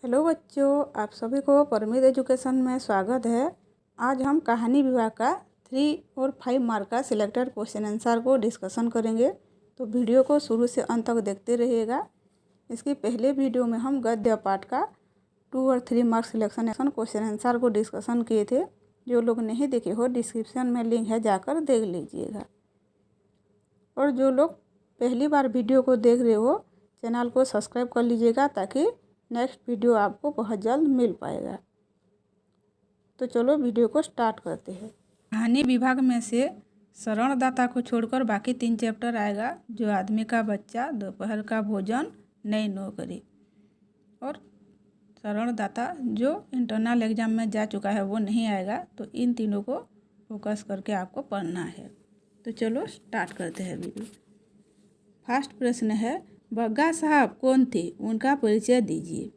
Hello बच्चों, आप सभी को परमित एजुकेशन में स्वागत है। आज हम कहानी विभाग का 3 और 5 मार्क का सिलेक्टेड क्वेश्चन आंसर को डिस्कशन करेंगे। तो वीडियो को शुरू से अंत तक देखते रहिएगा। इसकी पहले वीडियो में हम गद्य पाठ का 2 और 3 मार्क सिलेक्शन क्वेश्चन आंसर को डिस्कशन किए थे। जो लोग नहीं देखे हो, डिस्क्रिप्शन में लिंक है, जाकर देख लीजिएगा। और जो लोग पहली बार वीडियो को देख रहे हो, चैनल को सब्सक्राइब कर लीजिएगा ताकि नेक्स्ट वीडियो आपको बहुत जल्द मिल पाएगा। तो चलो वीडियो को स्टार्ट करते हैं। कहानी विभाग में से शरणदाता को छोड़कर बाकी 3 चैप्टर आएगा। जो आदमी का बच्चा, दोपहर का भोजन, नई नौकरी। और शरणदाता जो इंटरनल एग्जाम में जा चुका है वो नहीं आएगा। तो इन तीनों को फोकस करके आपको पढ़ना है। तो चलो स्टार्ट करते हैं वीडियो। फर्स्ट प्रश्न है, बग्गा साहब कौन थे, उनका परिचय दीजिए।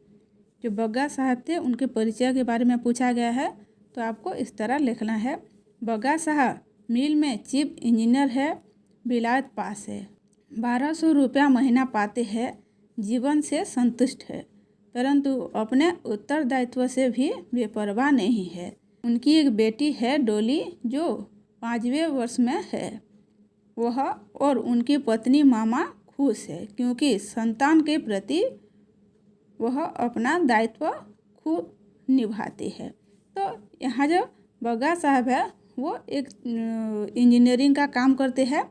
जो बग्गा साहब थे उनके परिचय के बारे में पूछा गया है। तो आपको इस तरह लिखना है, बग्गा साहब मिल में चीफ इंजीनियर है, विलायत पास है, 1200 रुपया महीना पाते हैं, जीवन से संतुष्ट है, परंतु अपने उत्तरदायित्व से भी बेपरवाह नहीं है। उनकी एक बेटी है डोली, जो 5वें वर्ष में है। वह और उनकी पत्नी मामा खुश है क्योंकि संतान के प्रति वह अपना दायित्व खूब निभाते हैं। तो यहाँ जो बग्गा साहब है वो एक इंजीनियरिंग का काम करते हैं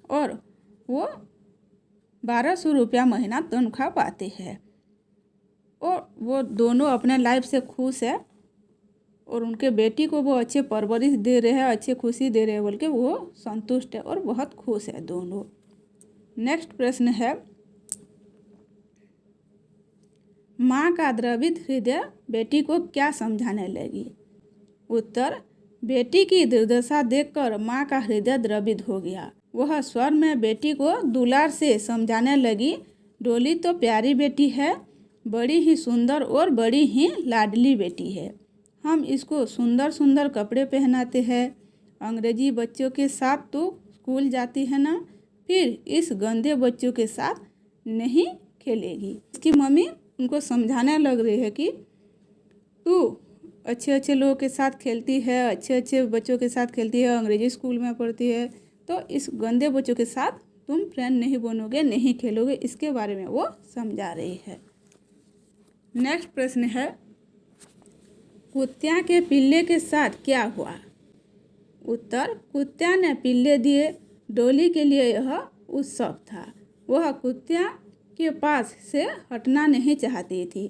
और वो 1200 रुपया महीना तनख्वाह पाते हैं। और वो दोनों अपने लाइफ से खुश है और उनके बेटी को वो अच्छे परवरिश दे रहे हैं, अच्छे खुशी दे रहे हैं बोल के वो संतुष्ट है और बहुत खुश है दोनों। नेक्स्ट प्रश्न है, माँ का द्रवित हृदय बेटी को क्या समझाने लगी। उत्तर, बेटी की दुर्दशा देखकर माँ का हृदय द्रवित हो गया। वह स्वर में बेटी को दुलार से समझाने लगी, डोली तो प्यारी बेटी है, बड़ी ही सुंदर और बड़ी ही लाडली बेटी है। हम इसको सुंदर सुंदर कपड़े पहनाते हैं। अंग्रेजी बच्चों के साथ तो स्कूल जाती है ना, फिर इस गंदे बच्चों के साथ नहीं खेलेगी। इसकी मम्मी उनको समझाने लग रही है कि तू अच्छे अच्छे लोगों के साथ खेलती है, अच्छे अच्छे बच्चों के साथ खेलती है, अंग्रेजी स्कूल में पढ़ती है, तो इस गंदे बच्चों के साथ तुम फ्रेंड नहीं बनोगे, नहीं खेलोगे। इसके बारे में वो समझा रही है। नेक्स्ट प्रश्न है, कुत्ता के पिल्ले के साथ क्या हुआ। उत्तर, कुत्ता ने पिल्ले दिए। डोली के लिए यह उत्सव था। वह कुत्ता के पास से हटना नहीं चाहती थी।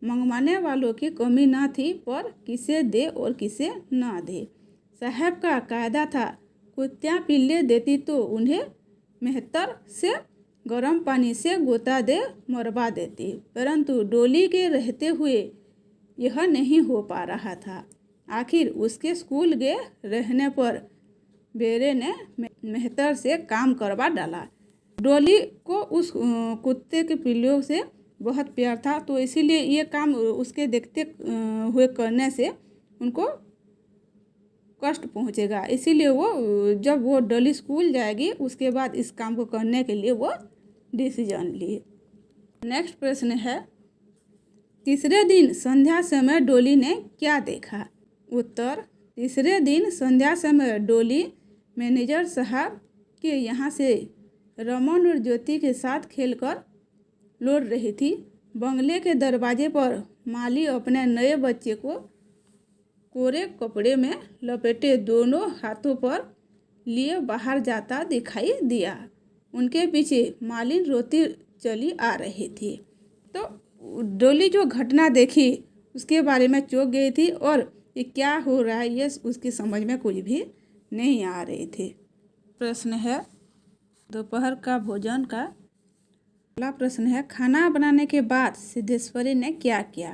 मंगवाने वालों की कमी न थी, पर किसे दे और किसे न दे। साहब का कायदा था, कुत्ता पिल्ले देती तो उन्हें मेहतर से गर्म पानी से गोता दे मरवा देती, परंतु डोली के रहते हुए यह नहीं हो पा रहा था। आखिर उसके स्कूल गए रहने पर बेरे ने मेहतर से काम करवा डाला। डोली को उस कुत्ते के पिल्लों से बहुत प्यार था, तो इसीलिए ये काम उसके देखते हुए करने से उनको कष्ट पहुंचेगा। इसीलिए वो जब वो डोली स्कूल जाएगी उसके बाद इस काम को करने के लिए वो डिसीजन लिए। नेक्स्ट प्रश्न है, तीसरे दिन संध्या समय डोली ने क्या देखा। उत्तर, तीसरे दिन संध्या समय डोली मैनेजर साहब के यहाँ से रमन और ज्योति के साथ खेलकर लौट रही थी। बंगले के दरवाजे पर माली अपने नए बच्चे को कोरे कपड़े में लपेटे दोनों हाथों पर लिए बाहर जाता दिखाई दिया। उनके पीछे मालिन रोती चली आ रही थी। तो डोली जो घटना देखी उसके बारे में चौंक गई थी और ये क्या हो रहा है ये उसकी समझ में कुछ भी नहीं आ रही थी। प्रश्न है, दोपहर का भोजन का। पहला प्रश्न है, खाना बनाने के बाद सिद्धेश्वरी ने क्या किया।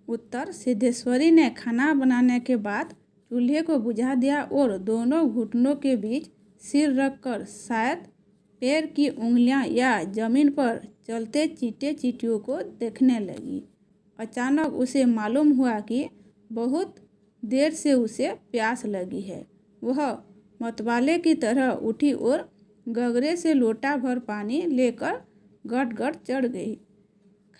उत्तर, सिद्धेश्वरी ने खाना बनाने के बाद चूल्हे को बुझा दिया और दोनों घुटनों के बीच सिर रखकर शायद पैर की उंगलियां या जमीन पर चलते चींटे चींटियों को देखने लगी। अचानक उसे मालूम हुआ कि बहुत देर से उसे प्यास लगी है। वह मतवाले की तरह उठी और गगरे से लोटा भर पानी लेकर गट गट चढ़ गई।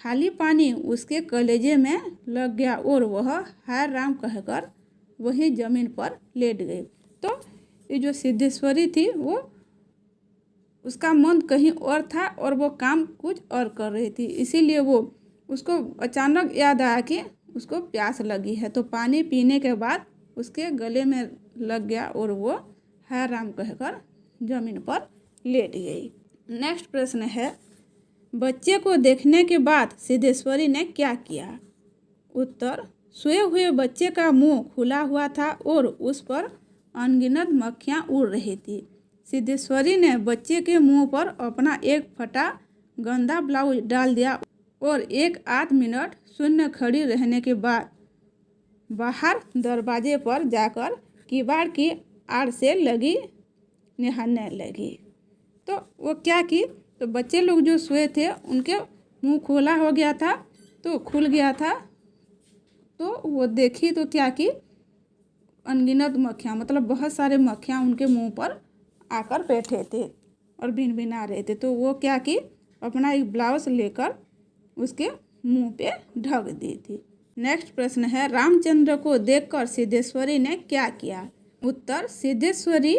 खाली पानी उसके कलेजे में लग गया और वह हाय राम कहकर वहीं जमीन पर लेट गई। तो ये जो सिद्धेश्वरी थी वो उसका मन कहीं और था और वो काम कुछ और कर रही थी, इसीलिए वो उसको अचानक याद आया कि उसको प्यास लगी है। तो पानी पीने के बाद उसके गले में लग गया और वो हाय राम कहकर जमीन पर लेट गई। नेक्स्ट प्रश्न है, बच्चे को देखने के बाद सिद्धेश्वरी ने क्या किया? उत्तर, सोए हुए बच्चे का मुंह खुला हुआ था और उस पर अनगिनत मक्खियाँ उड़ रही थी। सिद्धेश्वरी ने बच्चे के मुंह पर अपना एक फटा गंदा ब्लाउज डाल दिया और एक आध मिनट शून्य खड़ी रहने के बाद बाहर दरवाजे पर जाकर किवाड़ की आड़ से लगी निहारने लगी। तो वो क्या की, तो बच्चे लोग जो सोए थे उनके मुंह खोला हो गया था, तो खुल गया था। तो वो देखी तो क्या की, अनगिनत मक्खियाँ, मतलब बहुत सारे मक्खियाँ उनके मुंह पर आकर बैठे थे और भिनभिना रहे थे। तो वो क्या की, अपना एक ब्लाउज लेकर उसके मुंह पे ढक दी थी। नेक्स्ट प्रश्न है, रामचंद्र को देखकर सिद्धेश्वरी ने क्या किया? उत्तर, सिद्धेश्वरी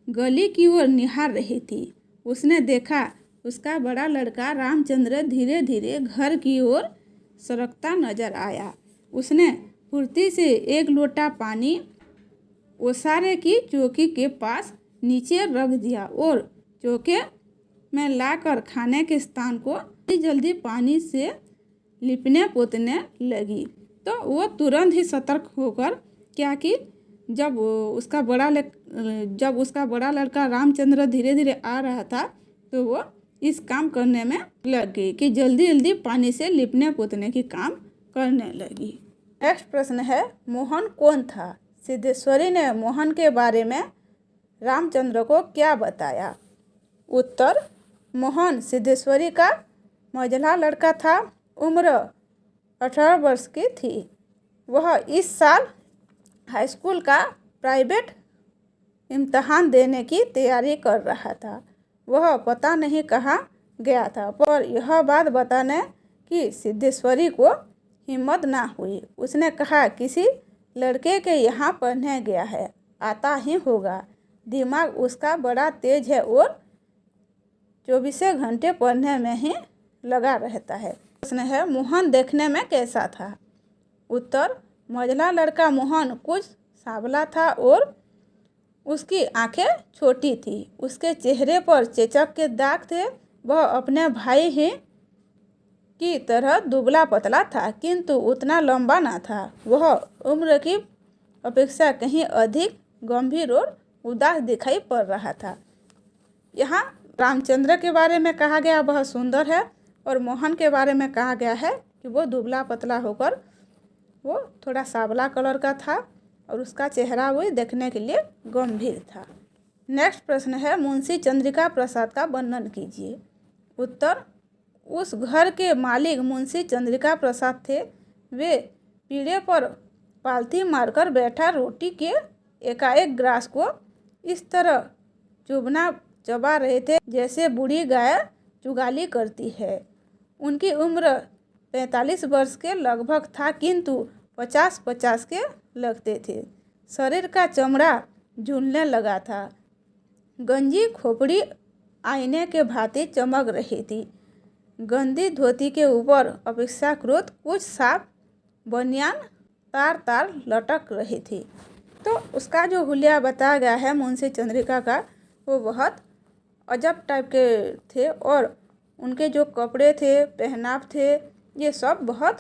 गली की ओर निहार रही थी। उसने देखा उसका बड़ा लड़का रामचंद्र धीरे धीरे घर की ओर सरकता नजर आया। उसने फुर्ती से एक लोटा पानी ओसारे की चौकी के पास नीचे रख दिया और चौके में लाकर खाने के स्थान को जल्दी पानी से लिपने पोतने लगी। तो वो तुरंत ही सतर्क होकर क्या की, जब उसका बड़ा लड़का रामचंद्र धीरे धीरे आ रहा था तो वो इस काम करने में लग गई कि जल्दी जल्दी पानी से लिपने पोतने की काम करने लगी। नेक्स्ट प्रश्न है, मोहन कौन था? सिद्धेश्वरी ने मोहन के बारे में रामचंद्र को क्या बताया? उत्तर, मोहन सिद्धेश्वरी का मझला लड़का था। उम्र 18 वर्ष की थी। वह इस साल हाई स्कूल का प्राइवेट इम्तहान देने की तैयारी कर रहा था। वह पता नहीं कहाँ गया था, पर यह बात बताने की सिद्धेश्वरी को हिम्मत ना हुई। उसने कहा, किसी लड़के के यहाँ पढ़ने गया है, आता ही होगा। दिमाग उसका बड़ा तेज है और 24 घंटे पढ़ने में ही लगा रहता है। प्रश्न है, मोहन देखने में कैसा था? उत्तर, मझला लड़का मोहन कुछ सांवला था और उसकी आंखें छोटी थी। उसके चेहरे पर चेचक के दाग थे। वह अपने भाई ही की तरह दुबला पतला था, किंतु उतना लंबा ना था। वह उम्र की अपेक्षा कहीं अधिक गंभीर और उदास दिखाई पड़ रहा था। यहाँ रामचंद्र के बारे में कहा गया वह सुंदर है और मोहन के बारे में कहा गया है कि वो दुबला पतला होकर वो थोड़ा सांवला कलर का था और उसका चेहरा वही देखने के लिए गंभीर था। नेक्स्ट प्रश्न है, मुंशी चंद्रिका प्रसाद का वर्णन कीजिए। उत्तर, उस घर के मालिक मुंशी चंद्रिका प्रसाद थे। वे पीढ़े पर पालथी मारकर बैठा रोटी के एकाएक ग्रास को इस तरह चबा रहे थे जैसे बूढ़ी गाय चुगाली करती है। उनकी उम्र 45 वर्ष के लगभग था, किंतु 50-50 के लगते थे। शरीर का चमड़ा झूलने लगा था। गंजी खोपड़ी आईने के भांति चमक रही थी। गंदी धोती के ऊपर अपेक्षाकृत कुछ साफ बनियान तार तार लटक रही थी। तो उसका जो हुलिया बताया गया है मुंशी चंद्रिका का, वो बहुत अजब टाइप के थे और उनके जो कपड़े थे, पहनाव थे, ये सब बहुत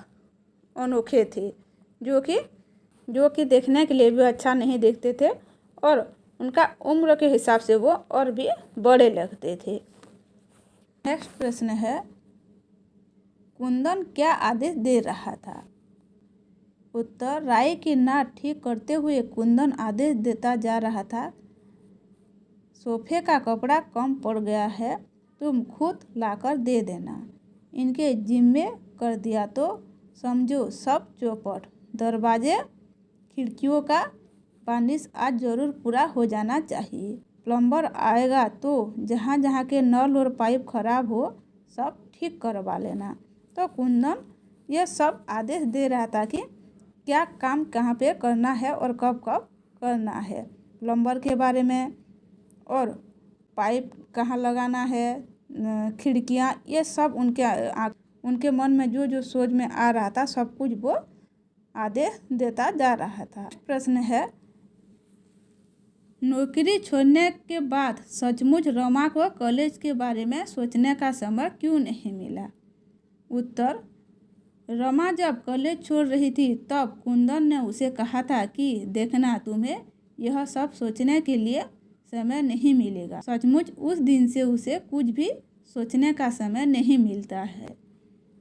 अनोखे थे, जो कि देखने के लिए भी अच्छा नहीं देखते थे और उनका उम्र के हिसाब से वो और भी बड़े लगते थे। नेक्स्ट प्रश्न है, कुंदन क्या आदेश दे रहा था? उत्तर, राई की नाट ठीक करते हुए कुंदन आदेश देता जा रहा था, सोफे का कपड़ा कम पड़ गया है, तुम खुद लाकर दे देना। इनके जिम्मे कर दिया तो समझो सब चौपट। दरवाजे खिड़कियों का वार्निश आज ज़रूर पूरा हो जाना चाहिए। प्लम्बर आएगा तो जहाँ जहाँ के नल और पाइप खराब हो सब ठीक करवा लेना। तो कुंदन ये सब आदेश दे रहा था कि क्या काम कहाँ पे करना है और कब कब करना है, प्लम्बर के बारे में, और पाइप कहाँ लगाना है, खिड़कियाँ, ये सब उनके मन में जो जो सोच में आ रहा था सब कुछ वो आदेश देता जा रहा था। प्रश्न है, नौकरी छोड़ने के बाद सचमुच रमा को कॉलेज के बारे में सोचने का समय क्यों नहीं मिला? उत्तर, रमा जब कॉलेज छोड़ रही थी तब कुंदन ने उसे कहा था कि देखना, तुम्हें यह सब सोचने के लिए समय नहीं मिलेगा। सचमुच उस दिन से उसे कुछ भी सोचने का समय नहीं मिलता है।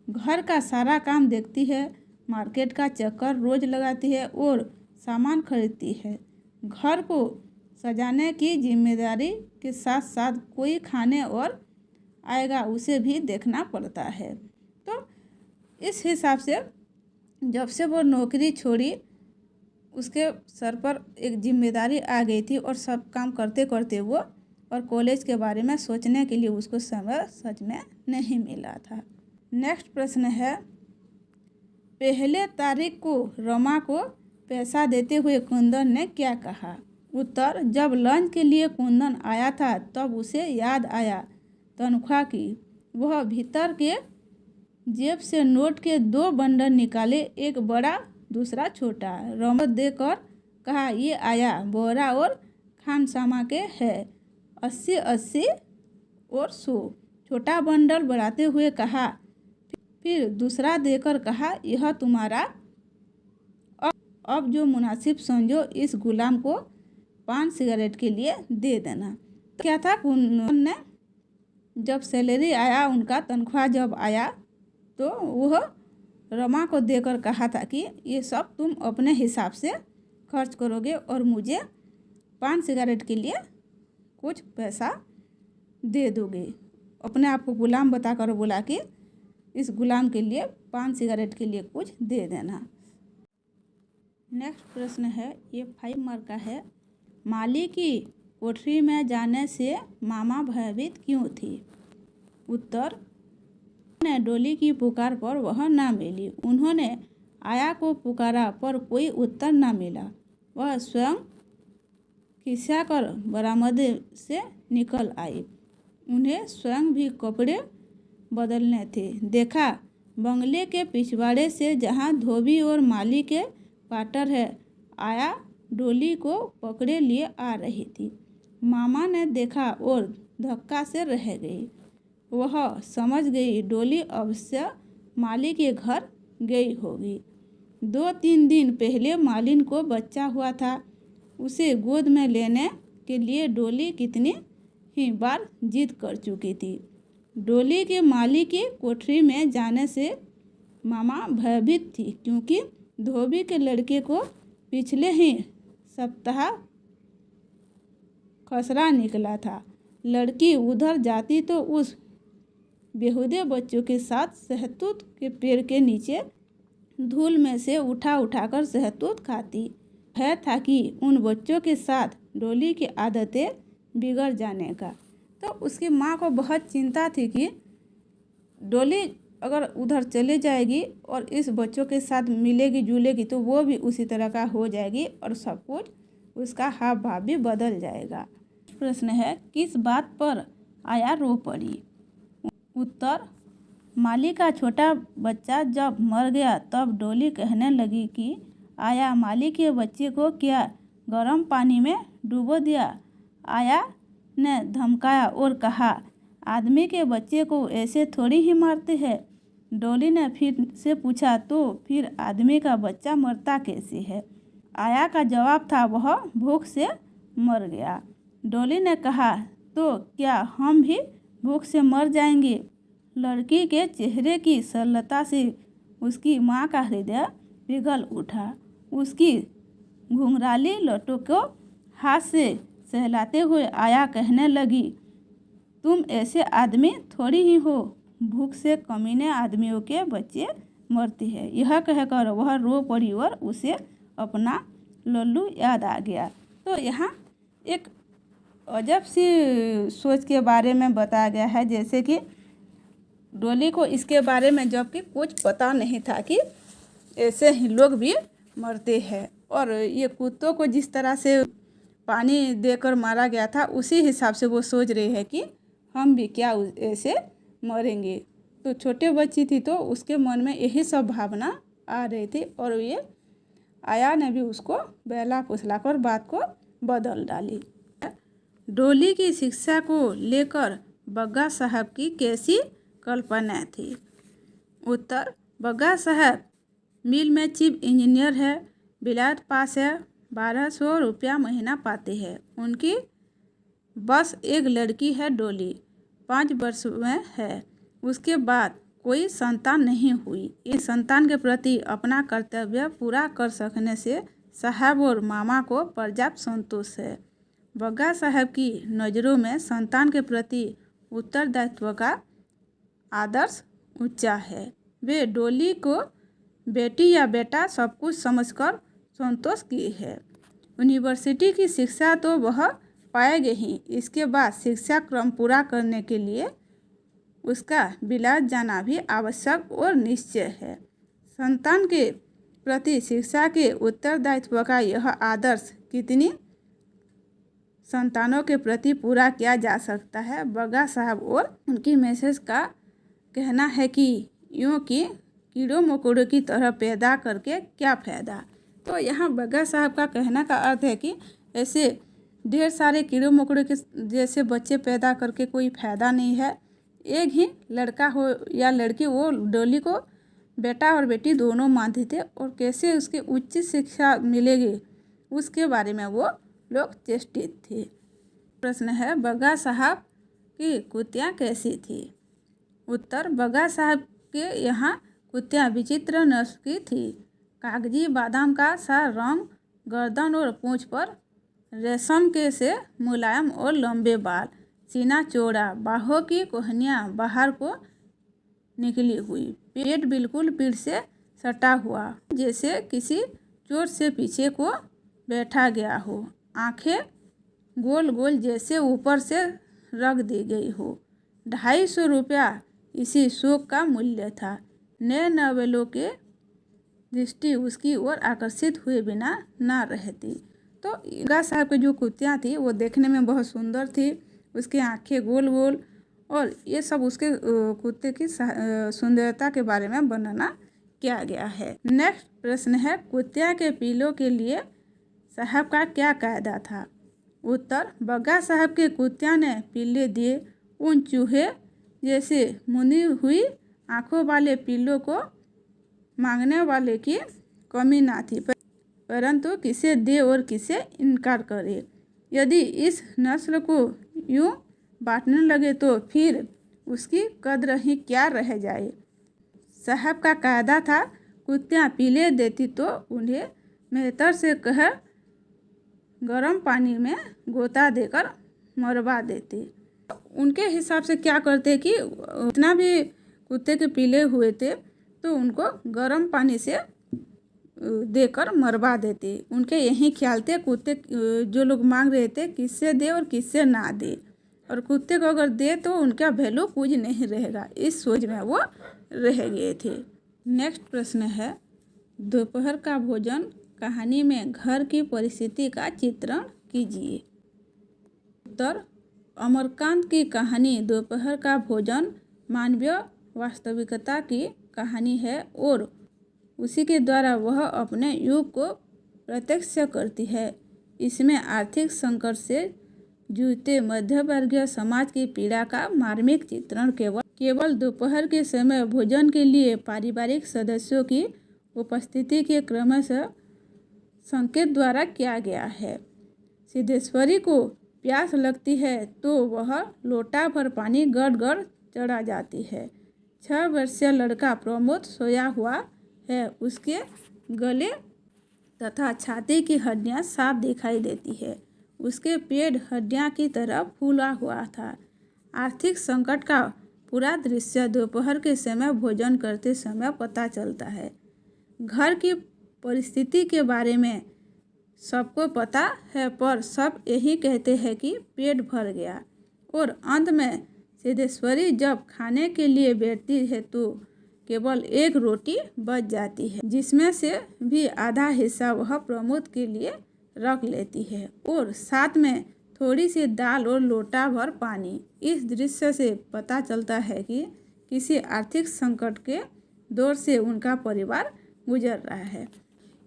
घर का सारा काम देखती है, मार्केट का चक्कर रोज लगाती है और सामान खरीदती है। घर को सजाने की जिम्मेदारी के साथ साथ कोई खाने और आएगा उसे भी देखना पड़ता है। तो इस हिसाब से जब से वो नौकरी छोड़ी उसके सर पर एक जिम्मेदारी आ गई थी और सब काम करते करते वो और कॉलेज के बारे में सोचने के लिए उसको समय सच में नहीं मिला था। नेक्स्ट प्रश्न है, पहले तारीख को रमा को पैसा देते हुए कुंदन ने क्या कहा? उत्तर, जब लंच के लिए कुंदन आया था तब उसे याद आया तनख्वाह की। वह भीतर के जेब से नोट के 2 बंडल निकाले, एक बड़ा दूसरा छोटा। रमा देकर कहा, ये आया बोरा और खानसामा के है, 80-80 और 100। छोटा बंडल बढ़ाते हुए कहा, फिर दूसरा देकर कहा, यह तुम्हारा, अब जो मुनासिब समझो इस गुलाम को पान सिगरेट के लिए दे देना। तो क्या था, उन्होंने जब सैलरी आया, उनका तनख्वाह जब आया तो वह रमा को देकर कहा था कि ये सब तुम अपने हिसाब से खर्च करोगे और मुझे पान सिगरेट के लिए कुछ पैसा दे दोगे। अपने आप को गुलाम बताकर बोला कि इस गुलाम के लिए पान सिगरेट के लिए कुछ दे देना। नेक्स्ट प्रश्न है, ये 5 मार्क का है। माली की कोठरी में जाने से मामा भयभीत क्यों थी? उत्तर, ने डोली की पुकार पर वह ना मिली। उन्होंने आया को पुकारा पर कोई उत्तर ना मिला। वह स्वयं खिसियाकर बरामदे से निकल आई। उन्हें स्वयं भी कपड़े बदलने थे। देखा, बंगले के पिछवाड़े से जहाँ धोबी और माली के क्वार्टर है, आया डोली को पकड़े लिए आ रही थी। मामा ने देखा और धक्का से रह गई। वह समझ गई डोली अवश्य माली के घर गई होगी। 2-3 दिन पहले मालिन को बच्चा हुआ था। उसे गोद में लेने के लिए डोली कितनी ही बार जिद कर चुकी थी। डोली के माली की कोठरी में जाने से मामा भयभीत थी क्योंकि धोबी के लड़के को पिछले ही सप्ताह खसरा निकला था। लड़की उधर जाती तो उस बेहुदे बच्चों के साथ शहतूत के पेड़ के नीचे धूल में से उठा उठाकर शहतूत खाती। है था कि उन बच्चों के साथ डोली की आदतें बिगड़ जाने का। तो उसकी माँ को बहुत चिंता थी कि डोली अगर उधर चले जाएगी और इस बच्चों के साथ मिलेगी जुलेगी तो वो भी उसी तरह का हो जाएगी और सब कुछ उसका हाव भाव भी बदल जाएगा। प्रश्न है, किस बात पर आया रो पड़ी? उत्तर, माली का छोटा बच्चा जब मर गया तब डोली कहने लगी कि आया माली के बच्चे को क्या गर्म पानी में डुबो दिया। आया ने धमकाया और कहा, आदमी के बच्चे को ऐसे थोड़ी ही मारते हैं। डोली ने फिर से पूछा, तो फिर आदमी का बच्चा मरता कैसे है? आया का जवाब था, वह भूख से मर गया। डोली ने कहा, तो क्या हम भी भूख से मर जाएंगे? लड़की के चेहरे की सरलता से उसकी माँ का हृदय पिघल उठा। उसकी घुंघराली लटों को हाथ से सहलाते हुए आया कहने लगी, तुम ऐसे आदमी थोड़ी ही हो, भूख से कमीने आदमियों के बच्चे मरते हैं। यह कहकर वह रो पड़ी और उसे अपना लल्लू याद आ गया। तो यहाँ एक अजब सी सोच के बारे में बताया गया है, जैसे कि डोली को इसके बारे में जबकि कुछ पता नहीं था कि ऐसे ही लोग भी मरते हैं। और ये कुत्तों को जिस तरह से पानी देकर मारा गया था उसी हिसाब से वो सोच रही है कि हम भी क्या ऐसे मरेंगे। तो छोटे बच्ची थी तो उसके मन में यही सब भावना आ रही थी और ये आया ने भी उसको बहला फुसलाकर बात को बदल डाली। डोली की शिक्षा को लेकर बग्गा साहब की कैसी कल्पना थी। उत्तर, बग्गा साहब मिल में चीफ इंजीनियर है, विलायत पास है, 1200 रुपया महीना पाते हैं। उनकी बस एक लड़की है डोली, 5 वर्ष में है। उसके बाद कोई संतान नहीं हुई। इस संतान के प्रति अपना कर्तव्य पूरा कर सकने से साहब और मामा को पर्याप्त संतोष है। बग्गा साहब की नज़रों में संतान के प्रति उत्तरदायित्व का आदर्श ऊंचा है। वे डोली को बेटी या बेटा सब कुछ समझकर संतोष की है। यूनिवर्सिटी की शिक्षा तो वह पाएगी ही, इसके बाद शिक्षा क्रम पूरा करने के लिए उसका विलायत जाना भी आवश्यक और निश्चय है। संतान के प्रति शिक्षा के उत्तरदायित्व का यह आदर्श कितनी संतानों के प्रति पूरा किया जा सकता है। बग्गा साहब और उनकी मैसेज का कहना है कि यूँ कि कीड़ों मकोड़ों की तरह पैदा करके क्या फ़ायदा। तो यहाँ बग्गा साहब का कहना का अर्थ है कि ऐसे ढेर सारे कीड़ों मकोड़ों के जैसे बच्चे पैदा करके कोई फ़ायदा नहीं है। एक ही लड़का हो या लड़की, वो डोली को बेटा और बेटी दोनों मानते थे और कैसे उसके उच्च शिक्षा मिलेगी उसके बारे में वो लोग चेष्टित थे। प्रश्न है, बग्गा साहब की कुत्तियाँ कैसी थी। उत्तर, बग्गा साहब के यहाँ कुत्तियाँ विचित्र नस्ल की थी। कागजी बादाम का सा रंग, गर्दन और पूंछ पर रेशम के से मुलायम और लंबे बाल, सीना चौड़ा, बाहों की कोहनियाँ बाहर को निकली हुई, पेट बिल्कुल पीठ से सटा हुआ जैसे किसी चोट से पीछे को बैठा गया हो, आंखें गोल गोल जैसे ऊपर से रख दी गई हो। 250 रुपया इसी शौक का मूल्य था। नए नवेलों के दृष्टि उसकी ओर आकर्षित हुए बिना ना रहती। तो बग्गा साहब की जो कुत्तियाँ थी वो देखने में बहुत सुंदर थी। उसकी आंखें गोल गोल और ये सब उसके कुत्ते की सुंदरता के बारे में वर्णना किया गया है। नेक्स्ट प्रश्न है, कुत्तियाँ के पीलों के लिए साहब का क्या कायदा था। उत्तर, बग्गा साहब के कुत्तियाँ ने पीले दिए। उन चूहे जैसे मुनी हुई आँखों वाले पीलों को मांगने वाले की कमी ना थी, परंतु किसे दे और किसे इनकार करे। यदि इस नस्ल को यूँ बांटने लगे तो फिर उसकी कद्र ही क्या रह जाए। साहब का कायदा था, कुत्तियाँ पीले देती तो उन्हें मेहतर से कह गर्म पानी में गोता देकर मरवा देते। उनके हिसाब से क्या करते कि इतना भी कुत्ते के पीले हुए थे तो उनको गर्म पानी से देकर मरवा देते। उनके यही ख्याल थे, कुत्ते जो लोग मांग रहे थे किससे दे और किससे ना दे, और कुत्ते को अगर दे तो उनका वैल्यू कुछ नहीं रहेगा, इस सोच में वो रह गए थे। नेक्स्ट प्रश्न है, दोपहर का भोजन कहानी में घर की परिस्थिति का चित्रण कीजिए। उत्तर, अमरकांत की कहानी दोपहर का भोजन मानवीय वास्तविकता की कहानी है और उसी के द्वारा वह अपने युग को प्रत्यक्ष करती है। इसमें आर्थिक संकट से जूझते मध्यवर्गीय समाज की पीड़ा का मार्मिक चित्रण केवल दोपहर के समय भोजन के लिए पारिवारिक सदस्यों की उपस्थिति के क्रमशः संकेत द्वारा किया गया है। सिद्धेश्वरी को प्यास लगती है तो वह लोटा भर पानी गड़ गड़ चढ़ा जाती है। 6 वर्षीय लड़का प्रमोद सोया हुआ है, उसके गले तथा छाती की हड्डियां साफ दिखाई देती है, उसके पेट हड्डियां की तरह फूला हुआ था। आर्थिक संकट का पूरा दृश्य दोपहर के समय भोजन करते समय पता चलता है। घर की परिस्थिति के बारे में सबको पता है पर सब यही कहते हैं कि पेट भर गया, और अंत में सिद्धेश्वरी जब खाने के लिए बैठती है तो केवल एक रोटी बच जाती है, जिसमें से भी आधा हिस्सा वह प्रमोद के लिए रख लेती है और साथ में थोड़ी सी दाल और लोटा भर पानी। इस दृश्य से पता चलता है कि किसी आर्थिक संकट के दौर से उनका परिवार गुजर रहा है।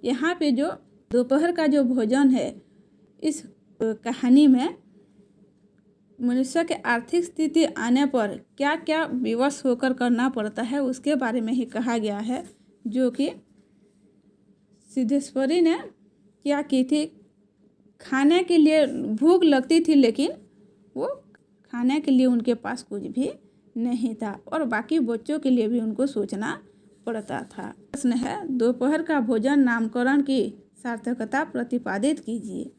यहाँ पे जो दोपहर का जो भोजन है, इस कहानी में मनुष्य के आर्थिक स्थिति आने पर क्या क्या विवश होकर करना पड़ता है उसके बारे में ही कहा गया है, जो कि सिद्धेश्वरी ने क्या की थी। खाने के लिए भूख लगती थी, लेकिन वो खाने के लिए उनके पास कुछ भी नहीं था और बाकी बच्चों के लिए भी उनको सोचना पड़ता था। प्रश्न है, दोपहर का भोजन नामकरण की सार्थकता प्रतिपादित कीजिए।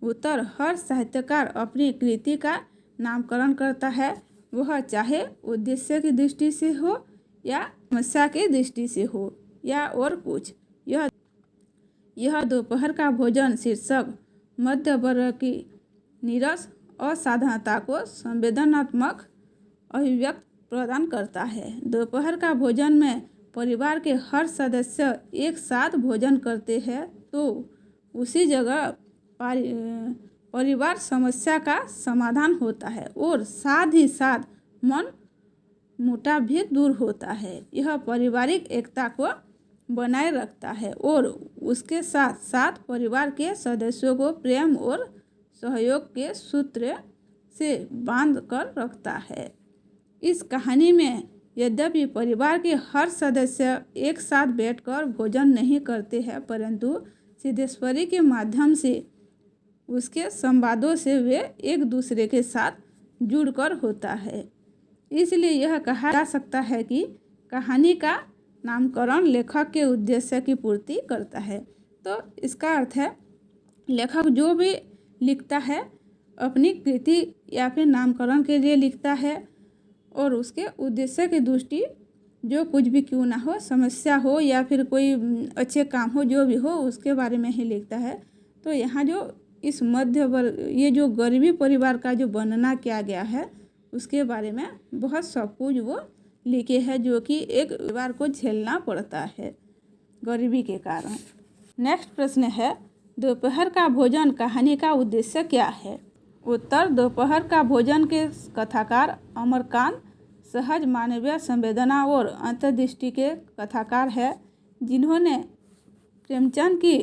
उत्तर, हर साहित्यकार अपनी कृति का नामकरण करता है, वह चाहे उद्देश्य की दृष्टि से हो या समस्या की दृष्टि से हो या और कुछ। यह दोपहर का भोजन शीर्षक मध्य वर्ग की नीरस असाधारणता को संवेदनात्मक अभिव्यक्ति प्रदान करता है। दोपहर का भोजन में परिवार के हर सदस्य एक साथ भोजन करते हैं तो उसी जगह परिवार समस्या का समाधान होता है और साथ ही साथ मन मुटाव भी दूर होता है। यह पारिवारिक एकता को बनाए रखता है और उसके साथ साथ परिवार के सदस्यों को प्रेम और सहयोग के सूत्र से बांध कर रखता है। इस कहानी में यद्यपि परिवार के हर सदस्य एक साथ बैठकर भोजन नहीं करते हैं, परंतु सिद्धेश्वरी के माध्यम से उसके संवादों से वे एक दूसरे के साथ जुड़कर होता है। इसलिए यह कहा जा सकता है कि कहानी का नामकरण लेखक के उद्देश्य की पूर्ति करता है। तो इसका अर्थ है, लेखक जो भी लिखता है अपनी कृति या फिर नामकरण के लिए लिखता है और उसके उद्देश्य की दृष्टि जो कुछ भी क्यों ना हो, समस्या हो या फिर कोई अच्छे काम हो, जो भी हो उसके बारे में ही लिखता है। तो यहाँ जो इस मध्य वर्ग, ये जो गरीबी परिवार का जो वर्णना किया गया है उसके बारे में बहुत सब कुछ वो लिखे हैं, जो कि एक परिवार को झेलना पड़ता है गरीबी के कारण। नेक्स्ट प्रश्न है, दोपहर का भोजन कहानी का उद्देश्य क्या है। उत्तर, दोपहर का भोजन के कथाकार अमरकांत सहज मानवीय संवेदना और अंतर्दृष्टि के कथाकार है, जिन्होंने प्रेमचंद की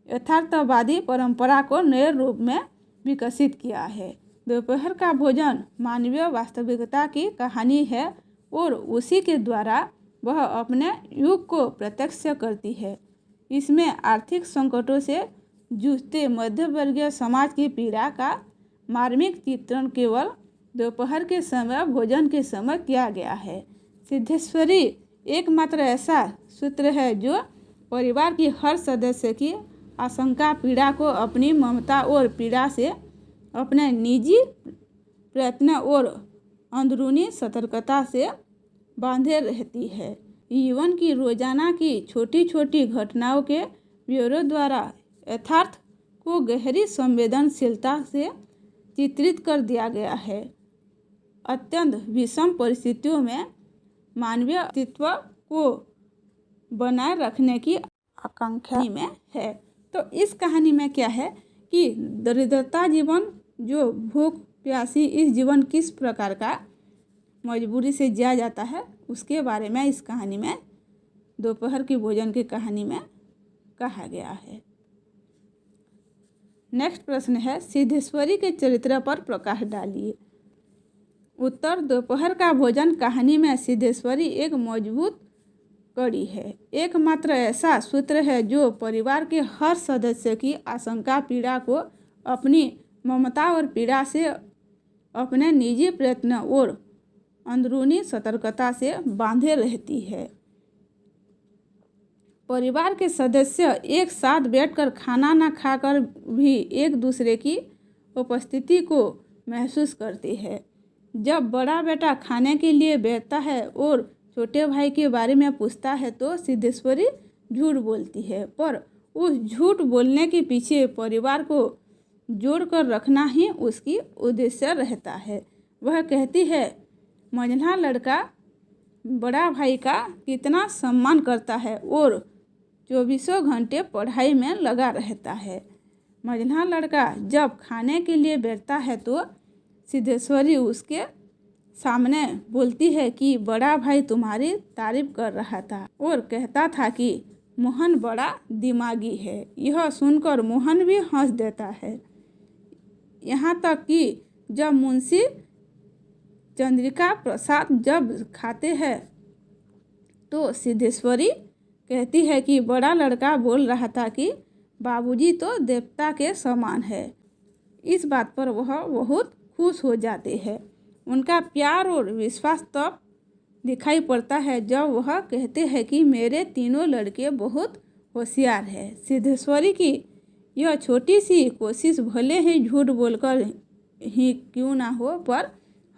यथार्थवादी परंपरा को नए रूप में विकसित किया है। दोपहर का भोजन मानवीय वास्तविकता की कहानी है और उसी के द्वारा वह अपने युग को प्रत्यक्ष करती है। इसमें आर्थिक संकटों से जूझते मध्यवर्गीय समाज की पीड़ा का मार्मिक चित्रण केवल दोपहर के समय भोजन के समय किया गया है। सिद्धेश्वरी एकमात्र ऐसा सूत्र है जो परिवार की हर सदस्य की आशंका पीड़ा को अपनी ममता और पीड़ा से, अपने निजी प्रयत्न और अंदरूनी सतर्कता से बांधे रहती है। जीवन की रोजाना की छोटी छोटी घटनाओं के ब्यौरे द्वारा यथार्थ को गहरी संवेदनशीलता से चित्रित कर दिया गया है। अत्यंत विषम परिस्थितियों में मानवीय अस्तित्व को बनाए रखने की आकांक्षा में है। तो इस कहानी में क्या है कि दरिद्रता जीवन, जो भूख प्यासी इस जीवन किस प्रकार का मजबूरी से जिया जाता है उसके बारे में इस कहानी में, दोपहर की भोजन की कहानी में कहा गया है। नेक्स्ट प्रश्न है, सिद्धेश्वरी के चरित्र पर प्रकाश डालिए। उत्तर, दोपहर का भोजन कहानी में सिद्धेश्वरी एक मजबूत कड़ी है, एकमात्र ऐसा सूत्र है जो परिवार के हर सदस्य की आशंका पीड़ा को अपनी ममता और पीड़ा से, अपने निजी प्रयत्न और अंदरूनी सतर्कता से बांधे रहती है। परिवार के सदस्य एक साथ बैठकर खाना न खाकर भी एक दूसरे की उपस्थिति को महसूस करते हैं। जब बड़ा बेटा खाने के लिए बैठता है और छोटे भाई के बारे में पूछता है तो सिद्धेश्वरी झूठ बोलती है, पर उस झूठ बोलने के पीछे परिवार को जोड़ कर रखना ही उसकी उद्देश्य रहता है। वह कहती है मंझला लड़का बड़ा भाई का कितना सम्मान करता है और 24 घंटे पढ़ाई में लगा रहता है। मंझला लड़का जब खाने के लिए बैठता है तो सिद्धेश्वरी उसके सामने बोलती है कि बड़ा भाई तुम्हारी तारीफ कर रहा था और कहता था कि मोहन बड़ा दिमागी है। यह सुनकर मोहन भी हंस देता है। यहाँ तक कि जब मुंशी चंद्रिका प्रसाद जब खाते हैं तो सिद्धेश्वरी कहती है कि बड़ा लड़का बोल रहा था कि बाबूजी तो देवता के समान है। इस बात पर वह बहुत खुश हो जाते हैं। उनका प्यार और विश्वास तब दिखाई पड़ता है जब वह कहते हैं कि मेरे तीनों लड़के बहुत होशियार हैं। सिद्धेश्वरी की यह छोटी सी कोशिश भले ही झूठ बोलकर ही क्यों ना हो, पर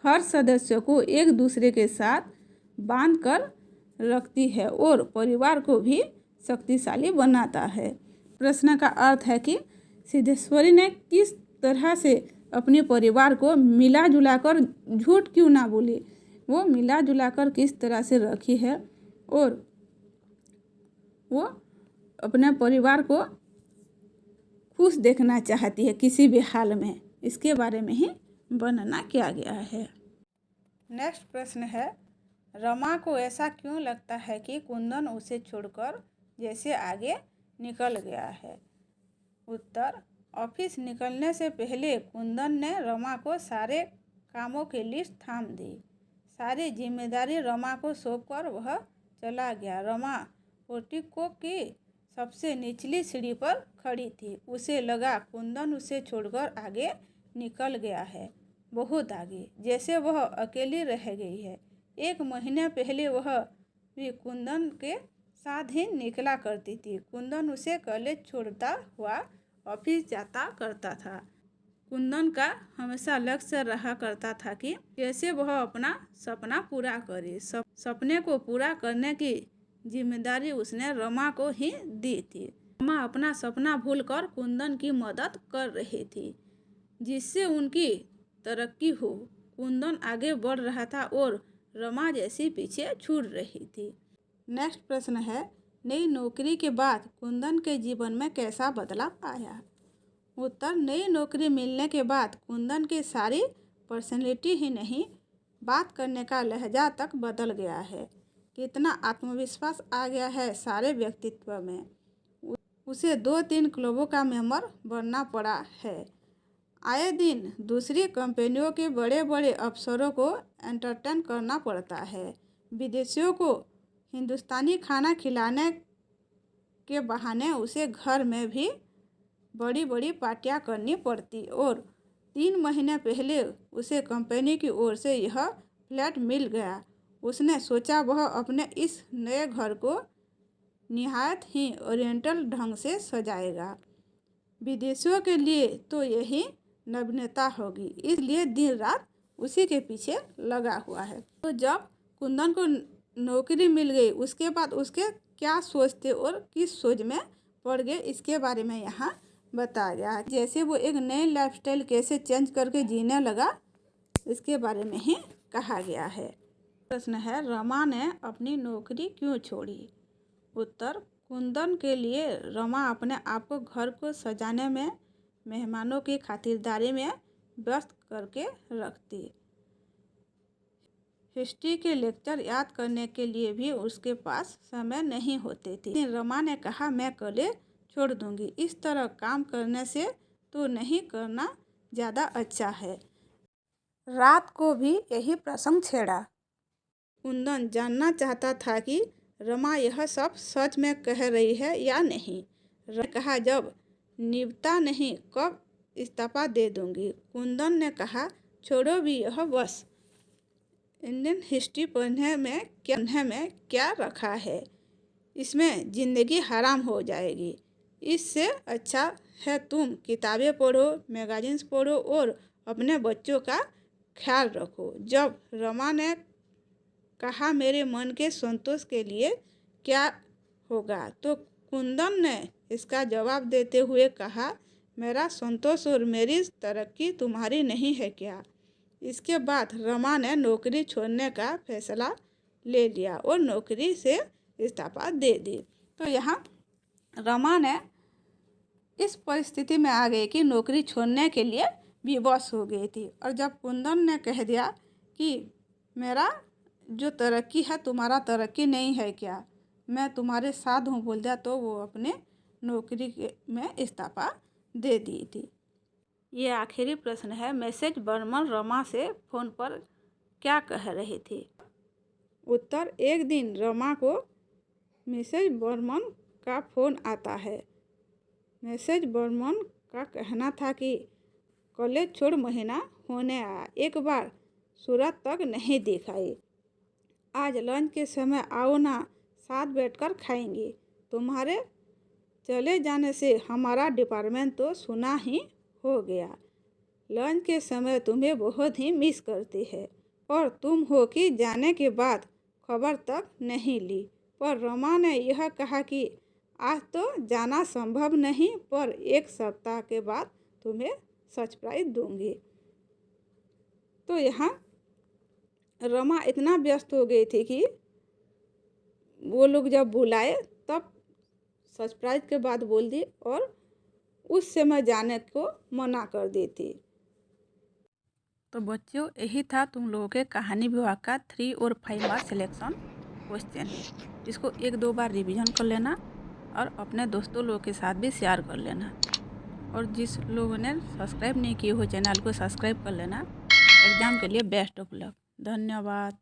हर सदस्य को एक दूसरे के साथ बांध कर रखती है और परिवार को भी शक्तिशाली बनाता है। प्रश्न का अर्थ है कि सिद्धेश्वरी ने किस तरह से अपने परिवार को मिला जुला कर, झूठ क्यों ना बोली, वो मिला जुला कर किस तरह से रखी है और वो अपने परिवार को खुश देखना चाहती है किसी भी हाल में। इसके बारे में ही वर्णना किया गया है। नेक्स्ट प्रश्न है, रमा को ऐसा क्यों लगता है कि कुंदन उसे छोड़कर जैसे आगे निकल गया है। उत्तर, ऑफिस निकलने से पहले कुंदन ने रमा को सारे कामों की लिस्ट थाम दी। सारी जिम्मेदारी रमा को सौंपकर वह चला गया। रमा पोर्टिको की सबसे निचली सीढ़ी पर खड़ी थी। उसे लगा कुंदन उसे छोड़कर आगे निकल गया है, बहुत आगे, जैसे वह अकेली रह गई है। 1 महीने पहले वह भी कुंदन के साथ ही निकला करती थी। कुंदन उसे कॉलेज छोड़ता हुआ ऑफिस जाता करता था। कुंदन का हमेशा लक्ष्य रहा करता था कि कैसे वह अपना सपना पूरा करे। सपने को पूरा करने की जिम्मेदारी उसने रमा को ही दी थी। रमा अपना सपना भूलकर कुंदन की मदद कर रही थी, जिससे उनकी तरक्की हो। कुंदन आगे बढ़ रहा था और रमा जैसी पीछे छूट रही थी। नेक्स्ट प्रश्न है, नई नौकरी के बाद कुंदन के जीवन में कैसा बदलाव आया। उत्तर, नई नौकरी मिलने के बाद कुंदन की सारी पर्सनैलिटी ही नहीं, बात करने का लहजा तक बदल गया है। कितना आत्मविश्वास आ गया है सारे व्यक्तित्व में। उसे 2-3 क्लबों का मेंबर बनना पड़ा है। आए दिन दूसरी कंपनियों के बड़े बड़े अफसरों को एंटरटेन करना पड़ता है। विदेशियों को हिंदुस्तानी खाना खिलाने के बहाने उसे घर में भी बड़ी बड़ी पार्टियां करनी पड़ती और 3 महीने पहले उसे कंपनी की ओर से यह फ्लैट मिल गया। उसने सोचा वह अपने इस नए घर को निहायत ही ओरिएंटल ढंग से सजाएगा। विदेशियों के लिए तो यही नवीनता होगी, इसलिए दिन रात उसी के पीछे लगा हुआ है। तो जब कुंदन को नौकरी मिल गई, उसके बाद उसके क्या सोच थे और किस सोच में पड़ गए, इसके बारे में यहाँ बताया गया है। जैसे वो एक नई लाइफस्टाइल कैसे चेंज करके जीने लगा, इसके बारे में ही कहा गया है। प्रश्न है, रमा ने अपनी नौकरी क्यों छोड़ी। उत्तर, कुंदन के लिए रमा अपने आप को घर को सजाने में, मेहमानों की खातिरदारी में व्यस्त करके रखती। हिस्ट्री के लेक्चर याद करने के लिए भी उसके पास समय नहीं होते थे। रमा ने कहा, मैं कॉलेज छोड़ दूंगी, इस तरह काम करने से तो नहीं करना ज़्यादा अच्छा है। रात को भी यही प्रसंग छेड़ा। कुंदन जानना चाहता था कि रमा यह सब सच में कह रही है या नहीं। रमा ने कहा, जब निभता नहीं कब इस्तीफा दे दूंगी। कुंदन ने कहा, छोड़ो भी यह, बस इंडियन हिस्ट्री पढ़ने में क्या रखा है, इसमें ज़िंदगी हराम हो जाएगी। इससे अच्छा है तुम किताबें पढ़ो, मैगजीन्स पढ़ो और अपने बच्चों का ख्याल रखो। जब रमा ने कहा, मेरे मन के संतोष के लिए क्या होगा, तो कुंदन ने इसका जवाब देते हुए कहा, मेरा संतोष और मेरी तरक्की तुम्हारी नहीं है क्या। इसके बाद रमा ने नौकरी छोड़ने का फैसला ले लिया और नौकरी से इस्तीफा दे दी। तो यहाँ रमा ने इस परिस्थिति में आ गई कि नौकरी छोड़ने के लिए विवश हो गई थी। और जब कुंदन ने कह दिया कि मेरा जो तरक्की है तुम्हारा तरक्की नहीं है क्या, मैं तुम्हारे साथ हूँ बोल दिया, तो वो अपने नौकरी में इस्तीफा दे दी थी। ये आखिरी प्रश्न है, मिसेज बर्मन रमा से फ़ोन पर क्या कह रही थी? उत्तर, एक दिन रमा को मिसेज बर्मन का फ़ोन आता है। मिसेज बर्मन का कहना था कि कॉलेज छोड़ महीना होने आया, एक बार सूरत तक नहीं दिखाई। आज लंच के समय आओ ना, साथ बैठकर खाएंगे। तुम्हारे चले जाने से हमारा डिपार्टमेंट तो सुना ही हो गया। लंच के समय तुम्हें बहुत ही मिस करती है और तुम हो कि जाने के बाद खबर तक नहीं ली। पर रमा ने यह कहा कि आज तो जाना संभव नहीं, पर एक सप्ताह के बाद तुम्हें सरप्राइज दूंगी। तो यहाँ रमा इतना व्यस्त हो गई थी कि वो लोग जब बुलाए तब सरप्राइज के बाद बोल दी और उस समय जाने को मना कर दी थी। तो बच्चों, यही था तुम लोगों के कहानी विभाग का 3 और 5 मार्क्स सिलेक्शन क्वेश्चन। इसको 1-2 बार रिवीजन कर लेना और अपने दोस्तों लोगों के साथ भी शेयर कर लेना। और जिस लोगों ने सब्सक्राइब नहीं किए हो चैनल को सब्सक्राइब कर लेना। एग्ज़ाम के लिए बेस्ट ऑफ लक। धन्यवाद।